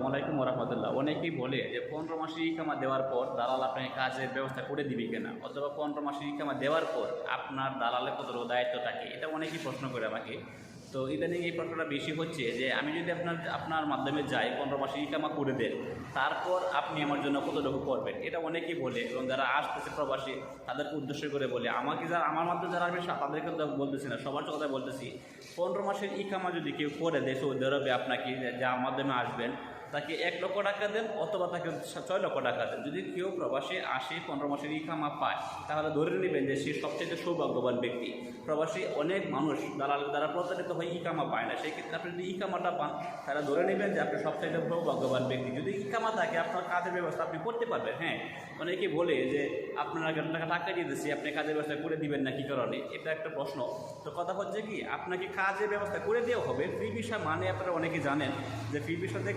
আলাইকুম রহমতুল্লাহ। অনেকেই বলে যে 15 মাসের ইকামা দেওয়ার পর দালাল আপনাকে কাজের ব্যবস্থা করে দিবে কিনা, অথবা 15 মাসের ইকামা দেওয়ার পর আপনার দালালের কতটুকু দায়িত্ব থাকে, এটা অনেকেই প্রশ্ন করে আমাকে। তো ইদানিং এই প্রশ্নটা বেশি হচ্ছে যে আমি যদি আপনার মাধ্যমে যাই 15 মাসের ইকামা করে দেন, তারপর আপনি আমার জন্য কতটুকু করবেন, এটা অনেকেই বলে। এবং যারা আসতেছে প্রবাসী তাদেরকে উদ্দেশ্য করে বলে, আমার মাধ্যমে যারা আসবে তাদেরকে তো বলতেছি না, সবার কথা বলতেছি। 15 মাসের ইকামা যদি কেউ করে দেয় সৌদি আরবে, আপনাকে যার মাধ্যমে আসবেন তাকে 1 লক্ষ টাকা দেন, অথবা তাকে 6 লক্ষ টাকা দেন। যদি কেউ প্রবাসী আসে 15 মাসের ইকামা পায়, তাহলে ধরে নেবেন যে সে সবচেয়ে সৌভাগ্যবান ব্যক্তি। প্রবাসী অনেক মানুষ দালালের দ্বারা প্রতারিত হয়ে ইকামা পায় না, সেই ক্ষেত্রে আপনি যদি ইকামাটা পান তাহলে ধরে নেবেন যে আপনি সবচেয়ে সৌভাগ্যবান ব্যক্তি। যদি ইকামা থাকে আপনার কাজের ব্যবস্থা আপনি করতে পারবেন। হ্যাঁ, অনেকে বলে যে আপনারা টাকা দিতেছি, আপনি কাজের ব্যবস্থা করে দিবেন না, কী কারণে, এটা একটা প্রশ্ন। তো কথা হচ্ছে কি, আপনাকে কাজের ব্যবস্থা করে দেওয়া হবে। ফ্রি ভিসা মানে আপনারা অনেকে জানেন যে ফ্রি ভিসা থেকে